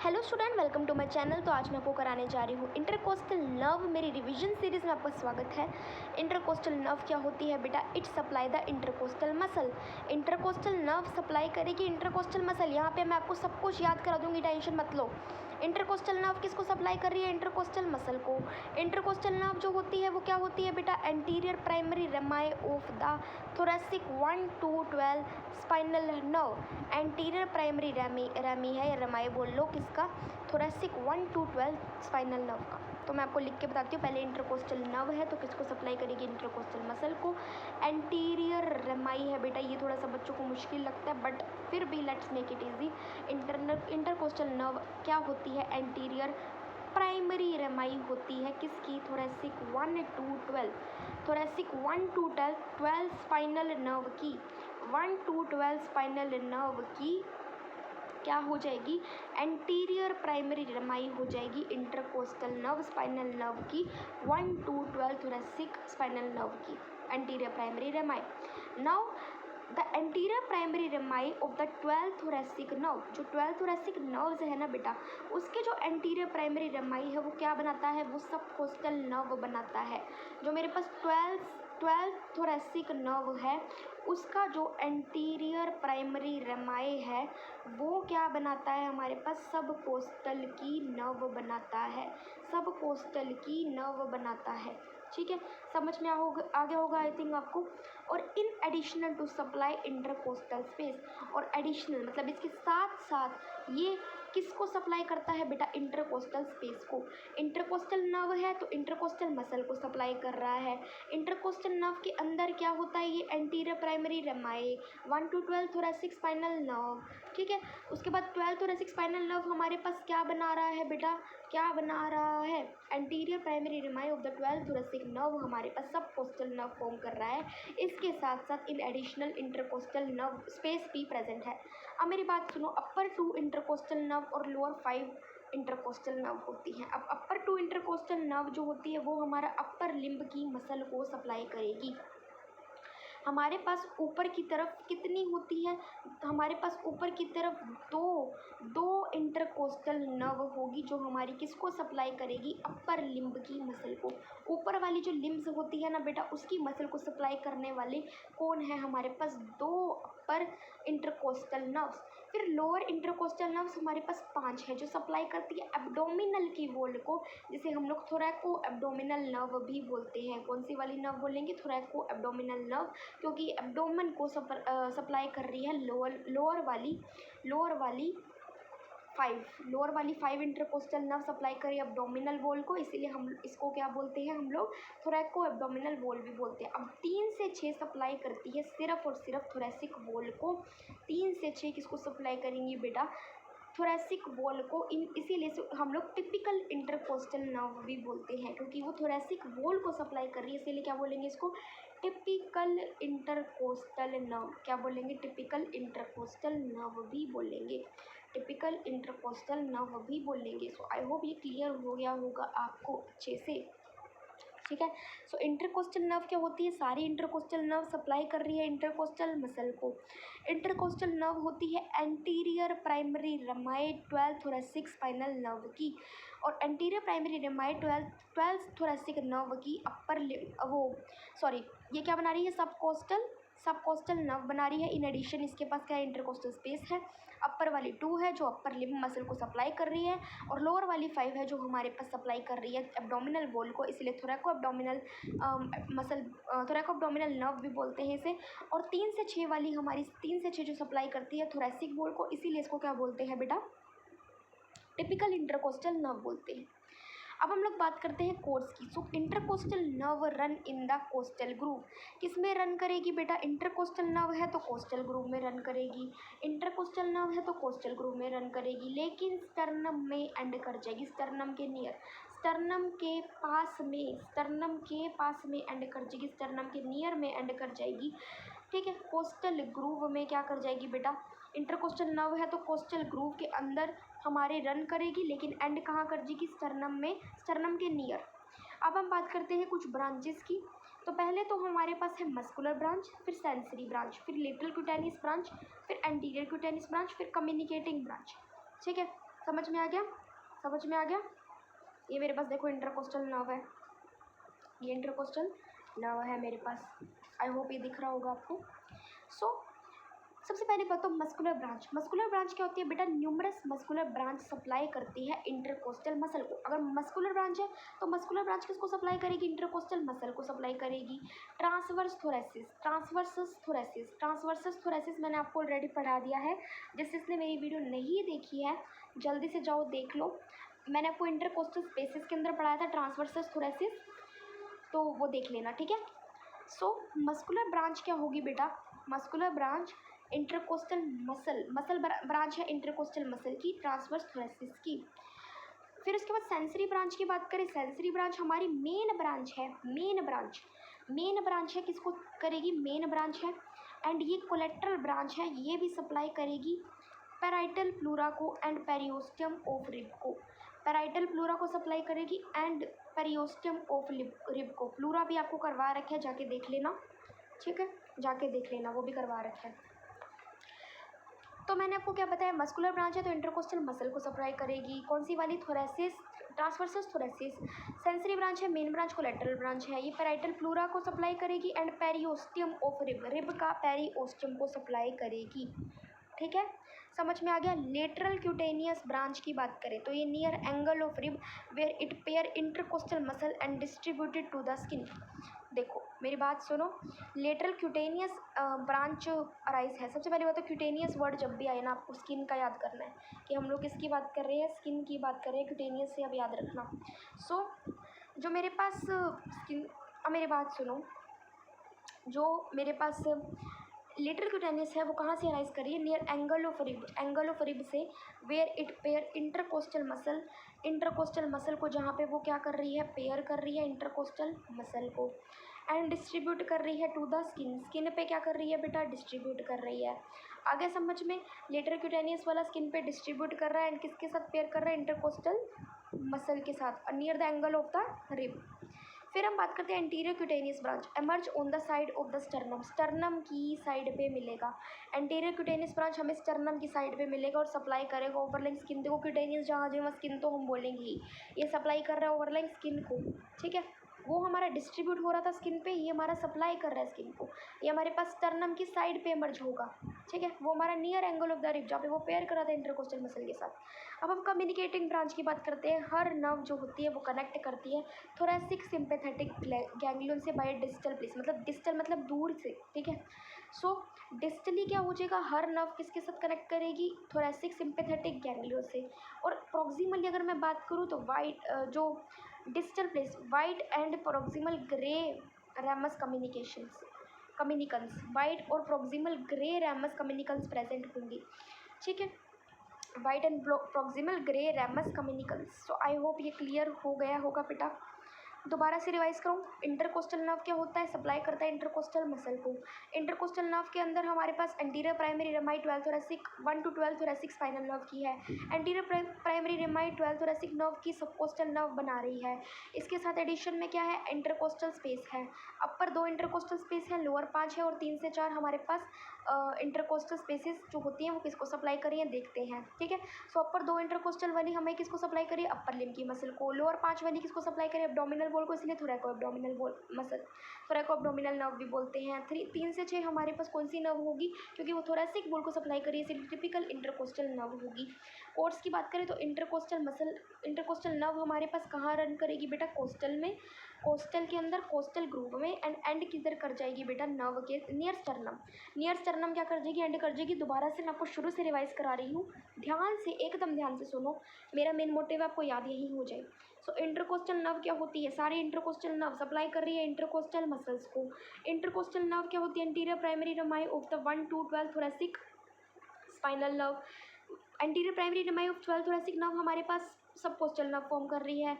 Hello student, welcome to my channel. तो आज मैं आपको कराने जा रही हूँ इंटरकोस्टल नर्व। मेरी रिवीजन सीरीज़ में आपका स्वागत है। इंटरकोस्टल नर्व क्या होती है बेटा? It supply the intercostal muscle. Intercostal nerve supply करेगी इंटरकोस्टल मसल। यहाँ पे मैं आपको सब कुछ याद करा दूंगी, टेंशन मत लो। इंटरकोस्टल नर्व किसको सप्लाई कर रही है? इंटरकोस्टल मसल को। इंटरकोस्टल नर्व जो होती है वो क्या होती है बेटा? Anterior primary rami of the thoracic 1 to 12 spinal nerve. Anterior primary rami है या रेमाई बोल लो किसका? थोरेसिक 1 to 12 स्पाइनल नर्व का। तो मैं आपको लिख के बताती हूँ। पहले इंटरकोस्टल नर्व है तो किसको सप्लाई करेगी? इंटरकोस्टल मसल को। एंटीरियर रेमाई है बेटा, ये थोड़ा सा बच्चों को मुश्किल लगता है बट फिर भी let's make it easy. Intercostal nerve क्या होती है? एंटीरियर प्राइमरी रेमाई होती है किसकी? Thoracic 1 to 12। Thoracic 1 to 12 spinal nerve की। 1 to 12 स्पाइनल नर्व की क्या हो जाएगी? एंटीरियर प्राइमरी रेमाई हो जाएगी इंटरकोस्टल नर्व स्पाइनल नर्व की। 1 to 12 थोरेसिक स्पाइनल नर्व की anterior primary रेमाई। Now the anterior primary rami of the 12 thoracic nerve, जो 12 थोरेसिक नर्व्स है ना बेटा, उसके जो एंटीरियर प्राइमरी रेमाई है वो क्या बनाता है? वो सब कोस्टल नर्व बनाता है। जो मेरे पास 12 थोरेसिक नर्व है उसका जो एंटीरियर प्राइमरी रेमाई है वो क्या बनाता है? हमारे पास सब कोस्टल की नर्व बनाता है। सब कोस्टल की नर्व बनाता है। ठीक है, समझ में आगे होगा आई थिंक आपको। और in additional to supply intercostal space, और एडिशनल मतलब इसके साथ साथ ये किसको सप्लाई करता है बेटा? इंटरकोस्टल स्पेस को। इंटरकोस्टल नर्व है तो इंटरकोस्टल मसल को सप्लाई कर रहा है। इंटरकोस्टल नर्व के अंदर क्या होता है? ये anterior primary रेमाई 1 to 12 thoracic spinal nerve. ठीक है, उसके बाद 12 थोरेसिक स्पाइनल नर्व हमारे पास क्या बना रहा है बेटा? क्या बना रहा है? Anterior primary rami of the 12 thoracic nerve हमारे पास सब कोस्टल नर्व फॉर्म कर रहा है। इसके साथ साथ in additional intercostal nerve space भी प्रेजेंट है। अब मेरी बात सुनो, अपर 2 इंटरकोस्टल नर्व और लोअर 5 इंटरकोस्टल नर्व होती हैं। अब अपर 2 इंटरकोस्टल नर्व जो होती है वो हमारा अपर लिम्ब की मसल को सप्लाई करेगी। हमारे पास ऊपर की तरफ कितनी होती है? हमारे पास ऊपर की तरफ दो इंटरकोस्टल नर्व होगी जो हमारी किसको सप्लाई करेगी? अपर लिम्ब की मसल को। ऊपर वाली जो लिम्स होती है ना बेटा, उसकी मसल को सप्लाई करने वाले कौन है? हमारे पास 2 अपर इंटरकोस्टल नर्व्स। फिर लोअर इंटरकोस्टल नर्व्स हमारे पास 5 है जो सप्लाई करती है एब्डोमिनल की वॉल को, जिसे हम लोग थोरैको एब्डोमिनल नर्व भी बोलते हैं। कौन सी वाली नर्व बोलेंगे? थोरैको एब्डोमिनल नर्व, क्योंकि एब्डोमेन को सप्लाई कर रही है लोअर वाली 5 इंटरकोस्टल नर्व सप्लाई करी एब्डोमिनल वॉल को, इसीलिए हम इसको क्या बोलते हैं? हम लोग थोरैको एब्डोमिनल वॉल भी बोलते हैं। अब 3 से 6 सप्लाई करती है सिर्फ और सिर्फ थोरेसिक वॉल को। 3 से 6 किसको सप्लाई करेंगी बेटा? थोरेसिक वॉल को। इसीलिए हम लोग टिपिकल इंटरकोस्टल नर्व भी बोलते हैं, क्योंकि वो थोरेसिक वॉल को सप्लाई कर रही है, इसीलिए क्या बोलेंगे इसको? Typical intercostal nerve. क्या बोलेंगे? टिपिकल इंटरकोस्टल नर्व भी बोलेंगे। टिपिकल इंटरकोस्टल नर्व भी बोलेंगे। सो आई होप ये क्लियर हो गया होगा आपको अच्छे से। ठीक है, सो इंटरकोस्टल नर्व क्या होती है? सारी इंटरकोस्टल नर्व सप्लाई कर रही है इंटरकोस्टल मसल को। इंटरकोस्टल नर्व होती है anterior primary rami 12 thoracic spinal nerve की, और anterior primary rami 12 thoracic nerve की अपर ये क्या बना रही है? सबकोस्टल नर्व बना रही है। इन एडिशन इसके पास क्या है? इंटरकोस्टल स्पेस है। अपर वाली 2 है जो अपर लिम्ब मसल को सप्लाई कर रही है, और लोअर वाली 5 है जो हमारे पास सप्लाई कर रही है एब्डोमिनल वॉल को, इसलिए थोरैको एब्डोमिनल नर्व भी बोलते हैं इसे। और 3 से 6 वाली हमारी 3 से 6 जो सप्लाई करती है थोरेसिक वॉल को, इसीलिए इसको क्या बोलते हैं बेटा? टिपिकल इंटरकोस्टल नर्व बोलते हैं। अब हम लोग बात करते हैं कोर्स की। So intercostal nerve run in the costal groove. किस में रन करेगी बेटा? इंटरकोस्टल नर्व है तो कोस्टल ग्रूव में रन करेगी। इंटरकोस्टल नर्व है तो कोस्टल ग्रूव में रन करेगी, लेकिन स्टर्नम में एंड कर जाएगी। स्टर्नम के नियर, स्टर्नम के पास में एंड कर जाएगी। स्टर्नम के नियर में एंड कर जाएगी। ठीक है, कोस्टल ग्रूव में क्या कर जाएगी बेटा? इंटरकोस्टल नर्व है तो कोस्टल ग्रूव के अंदर हमारे रन करेगी, लेकिन एंड कहाँ कर जाएगी? स्टर्नम में, स्टर्नम के नियर। अब हम बात करते हैं कुछ ब्रांचेस की। तो पहले तो हमारे पास है मस्कुलर ब्रांच, फिर सेंसरी ब्रांच, फिर लेटरल क्यूटेनियस ब्रांच, फिर एंटीरियर क्यूटेनियस ब्रांच, फिर कम्युनिकेटिंग ब्रांच। ठीक है, समझ में आ गया? समझ में आ गया? ये मेरे पास देखो इंटरकोस्टल नर्व है, ये इंटरकोस्टल नर्व है मेरे पास। आई होप ये दिख रहा होगा आपको। सबसे पहले बताओ मस्कुलर ब्रांच। मस्कुलर ब्रांच क्या होती है बेटा? न्यूमरस मस्कुलर ब्रांच सप्लाई करती है इंटरकोस्टल मसल को। अगर मस्कुलर ब्रांच है तो मस्कुलर ब्रांच किसको सप्लाई करेगी? इंटरकोस्टल मसल को सप्लाई करेगी। Transverse thoracic, transversus thoracic, transversus thoracic मैंने आपको ऑलरेडी पढ़ा दिया है। जिसने मेरी वीडियो नहीं देखी है जल्दी से जाओ देख लो। मैंने आपको इंटरकोस्टल स्पेसिस के अंदर पढ़ाया था ट्रांसवर्सस थोरेसिस, तो वो देख लेना, ठीक है। मस्कुलर ब्रांच क्या होगी बेटा? Muscular branch intercostal muscle branch है इंटरकोस्टल मसल की, ट्रांसवर्स थोरेसिस की। फिर उसके बाद सेंसरी ब्रांच की बात करें, सेंसरी ब्रांच हमारी मेन ब्रांच है, मेन ब्रांच है, किसको करेगी? मेन ब्रांच है। एंड ये कोलेट्रल ब्रांच है, ये भी सप्लाई करेगी पैराइटल प्लूरा को एंड पेरियोस्टियम ऑफ रिब को। पैराइटल प्लूरा को सप्लाई करेगी एंड पेरियोस्टियम ऑफ रिब को। प्लूरा भी आपको करवा रखे है, जाके देख लेना, ठीक है, जाके देख लेना, वो भी करवा रखे है। तो मैंने आपको क्या बताया? मस्कुलर ब्रांच है तो इंटरकोस्टल मसल को सप्लाई करेगी। कौन सी वाली? Thoracic, transversus thoracic. Sensory branch है, मेन ब्रांच कोलेटरल ब्रांच है, ये पैराइटल प्लूरा को सप्लाई करेगी एंड पेरियोस्टियम ऑफ रिब का पेरियोस्टियम को सप्लाई करेगी, ठीक है, समझ में आ गया। लेटरल क्यूटेनियस ब्रांच की बात करें तो ये near angle of rib where it pair intercostal muscle and distributed to the skin. देखो मेरी बात सुनो, लेटरल क्यूटेनियस ब्रांच अराइज है। सबसे पहले बात तो क्यूटेनियस वर्ड जब भी आए ना आपको स्किन का याद करना है कि हम लोग किसकी बात कर रहे हैं, स्किन की बात कर रहे हैं, क्यूटेनियस से अब याद रखना। जो मेरे पास स्किन, अब मेरी बात सुनो, जो मेरे पास लेटरल क्यूटेनियस है वो कहाँ से अराइज करी है? नियर एंगल ऑफ रिब से where it pair intercostal muscle को, जहाँ पे वो क्या कर रही है? पेयर कर रही है इंटरकोस्टल मसल को एंड डिस्ट्रीब्यूट कर रही है टू द स्किन पे क्या कर रही है बेटा? डिस्ट्रीब्यूट कर रही है। आगे समझ में, लेटरल क्यूटेनियस वाला स्किन पे डिस्ट्रीब्यूट कर रहा है एंड किसके साथ पेयर कर रहा है? इंटरकोस्टल मसल के साथ near the angle of the rib. फिर हम बात करते हैं anterior cutaneous branch emerge on the side of the sternum की साइड पे मिलेगा। एंटीरियर क्यूटेनियस ब्रांच हमें स्टर्नम की साइड पे मिलेगा और सप्लाई करेगा ओवरलाइंग स्किन। देखो क्यूटेनियस जहाँ जहाँ स्किन तो हम बोलेंगे ही, ये सप्लाई कर रहा है ओवरलाइंग स्किन को, ठीक है। वो हमारा डिस्ट्रीब्यूट हो रहा था स्किन पे, ये हमारा सप्लाई कर रहा है स्किन को। ये हमारे पास स्टर्नम की साइड पे एमर्ज होगा, ठीक है। वो हमारा near angle of the rib जहाँ पे वो पेयर कर रहा था इंटरकोस्टल मसल के साथ। अब हम कम्युनिकेटिंग ब्रांच की बात करते हैं। हर नर्व जो होती है वो कनेक्ट करती है थोरेसिक सिंपैथेटिक गैंग्लियन से बाय डिस्टल प्लेस, मतलब डिस्टल मतलब दूर से, ठीक है। डिस्टली क्या हो जाएगा? हर नर्व किसके साथ कनेक्ट करेगी? थोरेसिक सिंपैथेटिक गैंग्लियन से। और प्रॉक्सिमली अगर मैं बात करूँ तो जो distal place white and proximal grey ramus communicans white और proximal grey ramus communicans present होंगी, ठीक है। White and proximal grey ramus communicans. So I hope ये क्लियर हो गया होगा बेटा। दोबारा से रिवाइज करूँ, इंटरकोस्टल नर्व क्या होता है? सप्लाई करता है इंटरकोस्टल मसल को। इंटरकोस्टल नर्व के अंदर हमारे पास anterior primary rami 12 thoracic 1 to 12 thoracic spinal nerve की है। Anterior primary rami 12 thoracic nerve की सबकोस्टल नर्व बना रही है। इसके साथ एडिशन में क्या है? इंटरकोस्टल स्पेस है। अपर 2 इंटरकोस्टल स्पेस है, लोअर 5 है और 3 से 4 हमारे पास इंटरकोस्टल स्पेसेस जो होती हैं वो किसको सप्लाई करी हैं देखते हैं, ठीक है। अपर 2 इंटरकोस्टल वाली हमें किसको सप्लाई करी? अपर लिम्ब की मसल को। लोअर 5 वाली किसको सप्लाई करी? एब्डोमिनल वॉल को, इसलिए थोरैको abdominal wall muscle, थोरैको abdominal nerve भी बोलते हैं। 3 से 6 हमारे पास कौन सी नर्व होगी? क्योंकि वो थोरैसिक वॉल को सप्लाई करी है, इसलिए टिपिकल इंटरकोस्टल नर्व होगी। कोर्स की बात करें तो इंटरकोस्टल नर्व हमारे पास कहाँ रन करेगी बेटा? कोस्टल में, कोस्टल के अंदर कोस्टल ग्रूव में एंड किधर कर जाएगी बेटा? नर्व के नियर स्टर्नम क्या कर जाएगी? एंड कर जाएगी। दोबारा से मैं आपको शुरू से रिवाइज करा रही हूँ, ध्यान से, एकदम ध्यान से सुनो, मेरा मेन मोटिव आपको याद यही हो जाए। इंटरकोस्टल नर्व क्या होती है? सारी इंटरकोस्टल नर्व सप्लाई कर रही है इंटरकोस्टल मसल्स को। इंटरकोस्टल नर्व क्या होती है? Anterior primary rami of the 1 to 12 thoracic spinal nerve. Anterior primary rami of 12 thoracic nerve हमारे पास सबकोस्टल नर्व फॉर्म कर रही है।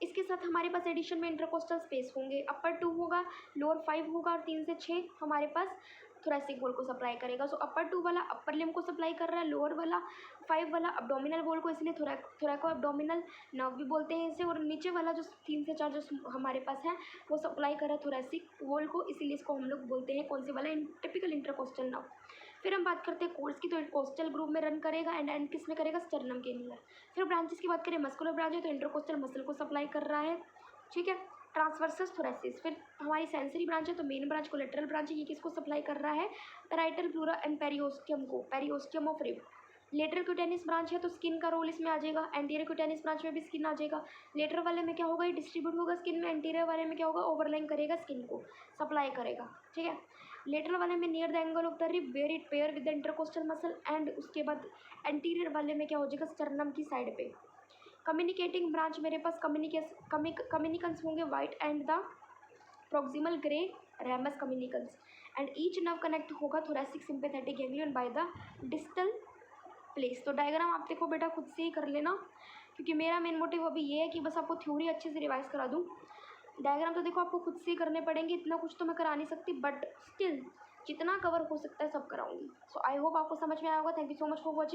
इसके साथ हमारे पास एडिशन में इंटरकोस्टल स्पेस होंगे। अपर 2 होगा, लोअर 5 होगा और 3 से 6 हमारे पास थोरेसिक वॉल को सप्लाई करेगा। अपर 2 वाला अपर लिम्ब को सप्लाई कर रहा है, लोअर वाला 5 वाला अब्डोमिनल वॉल को, इसलिए थोरैको एब्डोमिनल नर्व भी बोलते हैं इसे। और नीचे वाला जो 3 से 4 जो हमारे पास है वो सप्लाई कर रहा है थोरेसिक वॉल को, इसीलिए इसको हम लोग बोलते हैं कौन से वाला? Typical intercostal nerve. फिर हम बात करते हैं कोर्स की, तो इंटरकोस्टल ग्रुप में रन करेगा एंड किस में करेगा, स्टर्नम के नियर। फिर ब्रांचेस की बात करें, मस्कुलर ब्रांच है तो इंटरकोस्टल मसल को सप्लाई कर रहा है, ठीक है। ट्रांसवर्सस थोरेसिस, फिर हमारी सेंसरी ब्रांच है तो मेन ब्रांच कोलेटरल ब्रांच है, ये किसको सप्लाई कर रहा है, पैराइटल प्लूरा एंड पेरियोस्टियम को, periosteum of rib. Lateral cutaneous branch है तो स्किन का रोल इसमें आ जाएगा, एंटीरियर क्यूटेनिस ब्रांच में भी स्किन आ जाएगा। लेटरल वाले में क्या होगा, ये डिस्ट्रीब्यूट होगा स्किन में, एंटीरियर वाले में क्या होगा, ओवरलाइन करेगा स्किन को, सप्लाई करेगा, ठीक है। लेटरल वाले में near the angle of the rib where it pair with the intercostal muscle, and उसके बाद एंटीरियर वाले में क्या हो जाएगा, स्टर्नम की साइड पे। कम्युनिकेटिंग ब्रांच मेरे पास कम्युनिकन्स होंगे white and the proximal grey ramus communicans, and each nerve connect होगा thoracic sympathetic ganglion by the distal place. तो डायग्राम आप देखो बेटा खुद से ही कर लेना, क्योंकि मेरा मेन मोटिव अभी ये है कि बस आपको थ्योरी अच्छे से रिवाइज करा दूँ। डायग्राम तो देखो आपको खुद से ही करने पड़ेंगे, इतना कुछ तो मैं करा नहीं सकती, बट स्टिल जितना कवर हो सकता है सब कराऊंगी। सो आई होप आपको समझ में आया होगा। Thank you so much for watching.